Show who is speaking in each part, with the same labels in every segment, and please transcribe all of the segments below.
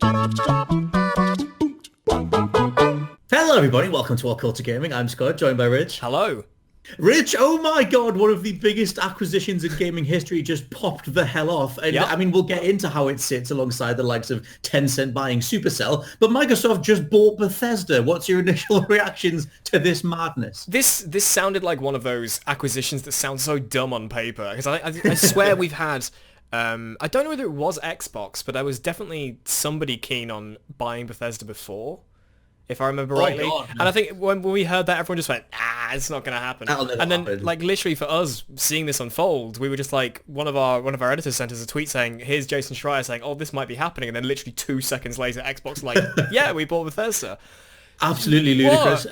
Speaker 1: Hello, everybody. Welcome to WhatCulture Gaming. I'm Scott, joined by Rich.
Speaker 2: Hello.
Speaker 1: Rich, oh my God, one of the biggest acquisitions in gaming history just popped the hell off. And
Speaker 2: Yep.
Speaker 1: I mean, we'll get into how it sits alongside the likes of Tencent buying Supercell, but Microsoft just bought Bethesda. What's your initial reactions to this madness?
Speaker 2: This sounded like one of those acquisitions that sounds so dumb on paper, because I swear we've had... I don't know whether it was Xbox, but there was definitely somebody keen on buying Bethesda before, if I remember rightly.
Speaker 1: God, no.
Speaker 2: And I think when we heard that, everyone just went, it's not going to happen.
Speaker 1: That'll never
Speaker 2: And then,
Speaker 1: happen.
Speaker 2: like, literally for us, seeing this unfold, we were just like, one of our editors sent us a tweet saying, here's Jason Schreier saying, oh, this might be happening. And then literally 2 seconds later, Xbox like, yeah, we bought Bethesda.
Speaker 1: Absolutely ludicrous.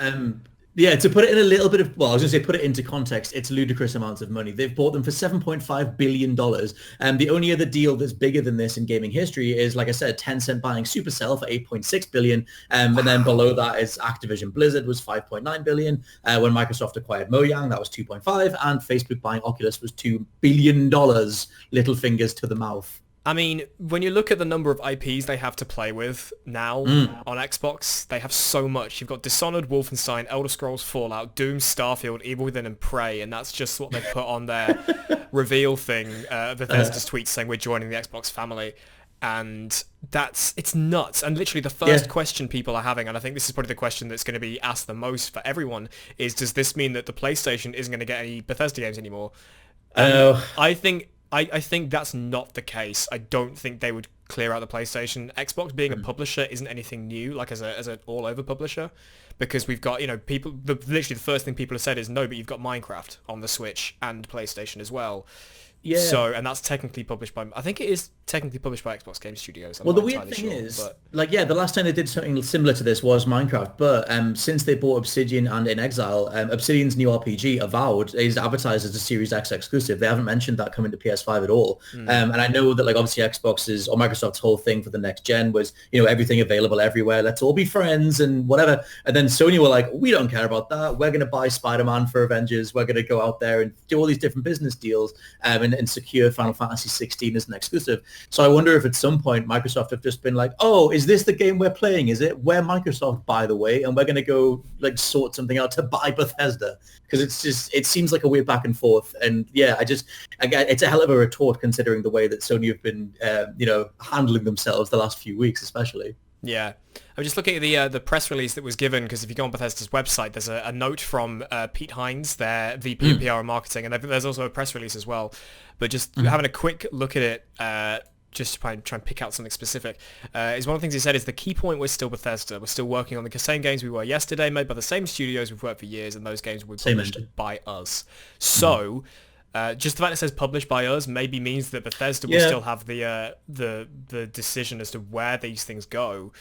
Speaker 1: Yeah, to put it in a little bit of, well, I was going to say put it into context, it's ludicrous amounts of money. They've bought them for $7.5 billion. And the only other deal that's bigger than this in gaming history is, like I said, Tencent buying Supercell for $8.6 billion. And then below that is Activision Blizzard was $5.9 billion. When Microsoft acquired Mojang, that was 2.5. And Facebook buying Oculus was $2 billion. Little fingers to the mouth.
Speaker 2: I mean, when you look at the number of IPs they have to play with now on Xbox, they have so much. You've got Dishonored, Wolfenstein, Elder Scrolls, Fallout, Doom, Starfield, Evil Within, and Prey, and that's just what they put on their reveal thing. Bethesda's tweet saying we're joining the Xbox family, and it's nuts. And literally the first question people are having, and I think this is probably the question that's going to be asked the most for everyone, is does this mean that the PlayStation isn't going to get any Bethesda games anymore? I think that's not the case. I don't think they would clear out the PlayStation. Xbox being a publisher isn't anything new, like as an all-over publisher, because we've got, people, literally the first thing people have said is, no, but you've got Minecraft on the Switch and PlayStation as well. Yeah. So, and that's technically published by, I think it is technically published by Xbox Game Studios.
Speaker 1: Well, the weird thing is, the last time they did something similar to this was Minecraft, but since they bought Obsidian and In Exile, Obsidian's new RPG, Avowed, is advertised as a Series X exclusive. They haven't mentioned that coming to PS5 at all. And I know that, like, obviously Xbox's or Microsoft's whole thing for the next gen was, everything available everywhere. Let's all be friends and whatever. And then Sony were like, we don't care about that. We're going to buy Spider-Man for Avengers. We're going to go out there and do all these different business deals and secure Final Fantasy 16 as an exclusive. So I wonder if at some point Microsoft have just been like, oh, is this the game we're playing? Is it? We're Microsoft, by the way, and we're going to go like sort something out to buy Bethesda, because it seems like a weird back and forth. And yeah, again, it's a hell of a retort considering the way that Sony have been, handling themselves the last few weeks, especially.
Speaker 2: Yeah. I was just looking at the press release that was given, because if you go on Bethesda's website, there's a note from Pete Hines, their VP of PR and marketing, and there's also a press release as well. But just having a quick look at it, just to try and pick out something specific, is one of the things he said is the key point was still Bethesda. We're still working on the same games we were yesterday, made by the same studios we've worked for years, and those games were published by us. So... just the fact it says published by us maybe means that Bethesda will still have the decision as to where these things go.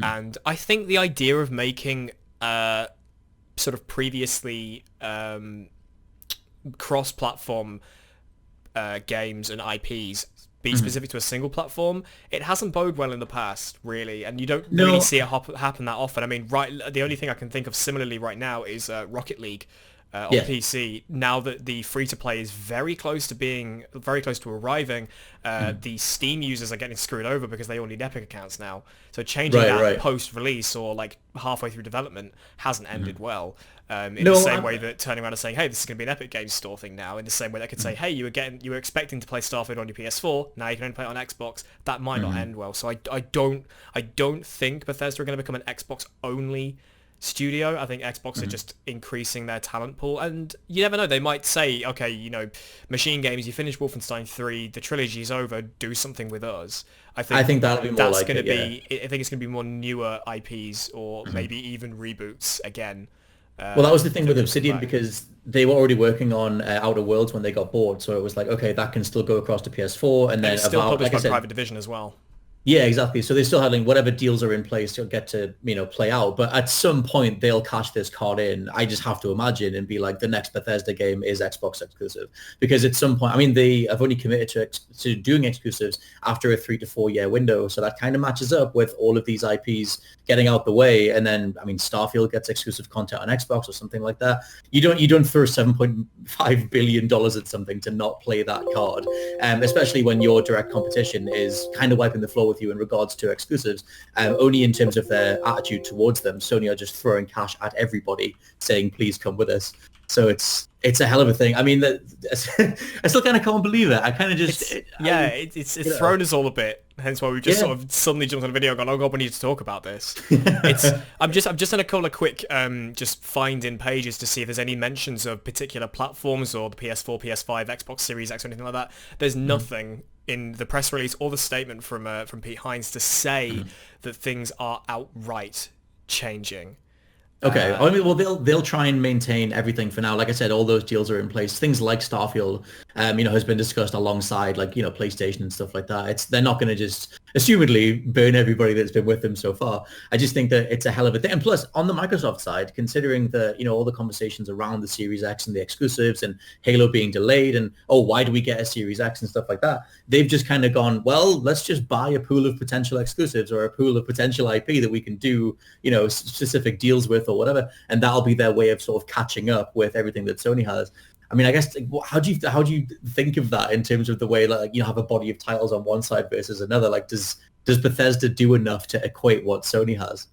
Speaker 2: And I think the idea of making sort of previously cross-platform games and IPs be specific to a single platform, it hasn't boded well in the past, really, and you don't really see it happen that often. I mean, the only thing I can think of similarly right now is Rocket League. On PC, now that the free-to-play is very close to arriving, the Steam users are getting screwed over because they all need Epic accounts now. So changing that post-release or like halfway through development hasn't ended well. In the same way that turning around and saying, hey, this is going to be an Epic Games Store thing now, in the same way they could say, hey, you were expecting to play Starfield on your PS4, now you can only play it on Xbox. That might not end well. So I don't think Bethesda are going to become an Xbox-only studio. I think Xbox are just increasing their talent pool, and you never know, they might say, okay, Machine Games, you finished Wolfenstein 3, the trilogy's over, do something with us. I think that'll be more I think it's going to be more newer IPs or maybe even reboots again.
Speaker 1: Well, that was the thing with Obsidian, because they were already working on Outer Worlds when they got bought, so it was like, okay, that can still go across to PS4, and then
Speaker 2: it's still published by Private Division as well.
Speaker 1: Yeah, exactly. So they're still having whatever deals are in place to get to, play out. But at some point, they'll cash this card in. I just have to imagine and be like, the next Bethesda game is Xbox exclusive. Because at some point, I mean, they have only committed to doing exclusives after a 3 to 4 year window. So that kind of matches up with all of these IPs getting out the way. And then, I mean, Starfield gets exclusive content on Xbox or something like that. You don't throw $7.5 billion at something to not play that card, especially when your direct competition is kind of wiping the floor with you in regards to exclusives, only in terms of their attitude towards them. Sony are just throwing cash at everybody, saying, please come with us. So it's a hell of a thing. I mean, I still kind of can't believe it. I kind of just...
Speaker 2: It's thrown us all a bit. Hence why we just sort of suddenly jumped on a video and gone, oh God, we need to talk about this. I'm just on a couple of quick just finding pages to see if there's any mentions of particular platforms or the PS4, PS5, Xbox Series X or anything like that. There's nothing in the press release or the statement from Pete Hines to say that things are outright changing.
Speaker 1: Okay. I mean, well, they'll try and maintain everything for now. Like I said, all those deals are in place. Things like Starfield, has been discussed alongside, like, PlayStation and stuff like that. They're not going to just, assumedly, burn everybody that's been with them so far. I just think that it's a hell of a thing. And plus, on the Microsoft side, considering the, all the conversations around the Series X and the exclusives and Halo being delayed and, why do we get a Series X and stuff like that? They've just kind of gone, well, let's just buy a pool of potential exclusives or a pool of potential IP that we can do, specific deals with or whatever, and that'll be their way of sort of catching up with everything that Sony has. I mean, I guess how do you think of that in terms of the way, like, have a body of titles on one side versus another? Like, does Bethesda do enough to equate what Sony has?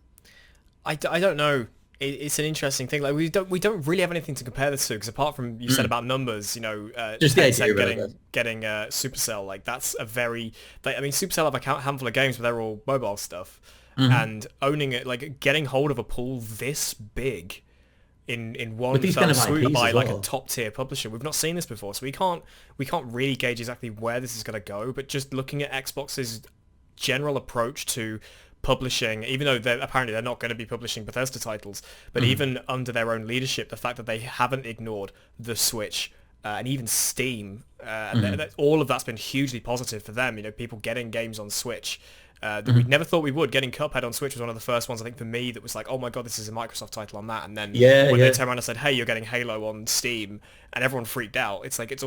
Speaker 2: I don't know. It's an interesting thing. Like, we don't really have anything to compare this to, because apart from you said about numbers,
Speaker 1: just the idea
Speaker 2: getting Supercell, like, that's a very, like, I mean, Supercell have a handful of games, but they're all mobile stuff. And owning it, like getting hold of a pool this big in one fell swoop by like a top tier publisher, we've not seen this before, so we can't really gauge exactly where this is going to go. But just looking at Xbox's general approach to publishing, even though they're not going to be publishing Bethesda titles, but even under their own leadership, the fact that they haven't ignored the Switch and even Steam, all of that's been hugely positive for them. People getting games on Switch. That we never thought we would. Getting Cuphead on Switch was one of the first ones, I think, for me, that was like, oh my God, this is a Microsoft title on that. And then when they turned around and said, hey, you're getting Halo on Steam, and everyone freaked out. It's like,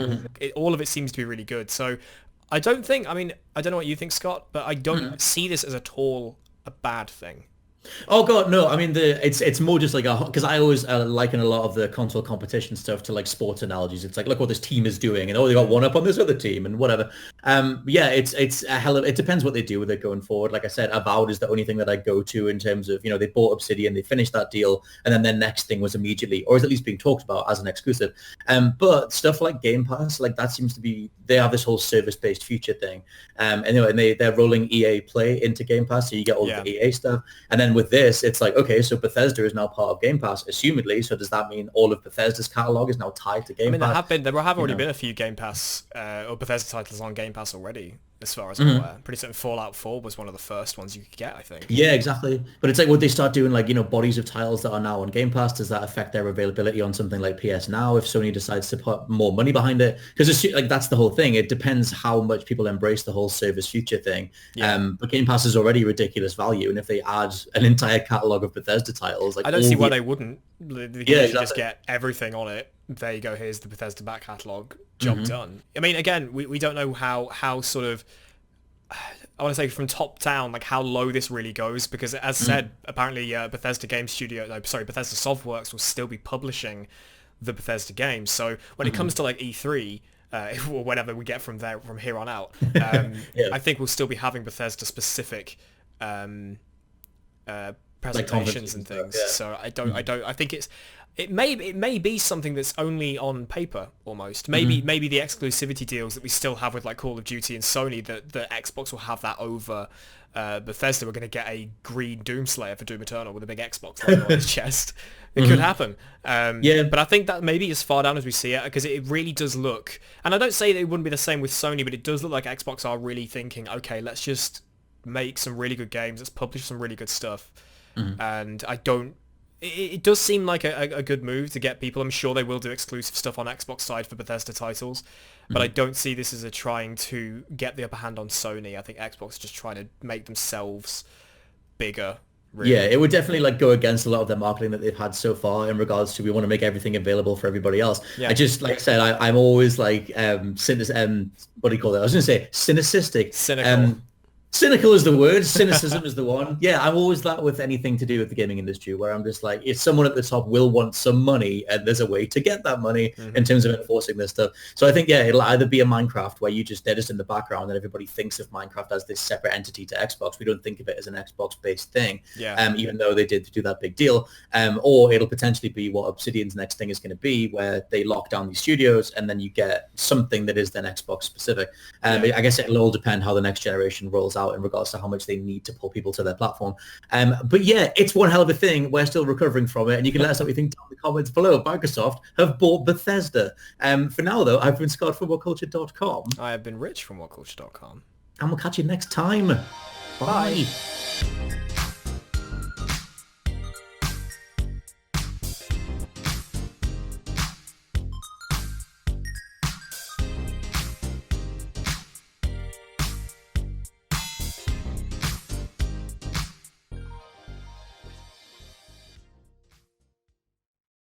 Speaker 2: all of it seems to be really good. So I don't know what you think, Scott, but I don't see this as at all a bad thing.
Speaker 1: Oh God, no! I mean, it's more just like because I always liken a lot of the console competition stuff to like sports analogies. It's like, look what this team is doing, and they got one up on this other team, and whatever. It's a hell of. It depends what they do with it going forward. Like I said, Avowed is the only thing that I go to in terms of, they bought Obsidian, they finished that deal, and then their next thing was immediately, or is at least being talked about as an exclusive. But stuff like Game Pass, like that seems to be, they have this whole service-based future thing. And they're rolling EA Play into Game Pass, so you get all the EA stuff, and then with this, it's like, okay, so Bethesda is now part of Game Pass, assumedly. So does that mean all of Bethesda's catalog is now tied to Game Pass?
Speaker 2: There have already been a few Game Pass or Bethesda titles on Game Pass already, as far as I'm aware. Pretty certain Fallout 4 was one of the first ones you could get, I think.
Speaker 1: Yeah, exactly. But it's like, would they start doing like, bodies of titles that are now on Game Pass? Does that affect their availability on something like PS Now if Sony decides to put more money behind it? Because like that's the whole thing. It depends how much people embrace the whole service future thing. But Game Pass is already ridiculous value, and if they add an entire catalog of Bethesda titles, like,
Speaker 2: I don't see why they wouldn't. They just get everything on it. There you go. Here's the Bethesda back catalog. Job done. I mean, again, we don't know how sort of, I want to say from top down, like how low this really goes, because as said, apparently Bethesda Softworks will still be publishing the Bethesda games. So when it comes to like E3, or whatever we get from here on out, I think we'll still be having Bethesda specific presentations and things. So I think it may be something that's only on paper almost. Maybe the exclusivity deals that we still have with like Call of Duty and Sony, that Xbox will have that over Bethesda. We're going to get a green Doomslayer for Doom Eternal with a big Xbox logo on his chest. It could happen. But I think that maybe as far down as we see it, because it really does look, and I don't say that it wouldn't be the same with Sony, but it does look like Xbox are really thinking, okay, let's just make some really good games, let's publish some really good stuff. And it does seem like a good move to get people. I'm sure they will do exclusive stuff on Xbox side for Bethesda titles, but I don't see this as a trying to get the upper hand on Sony. I think Xbox is just trying to make themselves bigger. Really.
Speaker 1: Yeah, it would definitely like go against a lot of their marketing that they've had so far in regards to, we want to make everything available for everybody else. I just, like I said, I'm always like what do you call it? I was going to say cynicistic.
Speaker 2: Cynical.
Speaker 1: Cynical is the word. Cynicism is the one. Yeah, I'm always that with anything to do with the gaming industry, where I'm just like, if someone at the top will want some money, and there's a way to get that money in terms of enforcing this stuff. So I think, yeah, it'll either be a Minecraft where they're just in the background and everybody thinks of Minecraft as this separate entity to Xbox. We don't think of it as an Xbox-based thing, even though they did do that big deal. Or it'll potentially be what Obsidian's next thing is going to be, where they lock down these studios and then you get something that is then Xbox specific. I guess it'll all depend how the next generation rolls out in regards to how much they need to pull people to their platform. But yeah, it's one hell of a thing. We're still recovering from it, and you can let us know what you think down in the comments below. Microsoft have bought Bethesda. For now, though, I've been Scott from WhatCulture.com.
Speaker 2: I have been Rich from WhatCulture.com.
Speaker 1: And we'll catch you next time. Bye.
Speaker 2: Bye.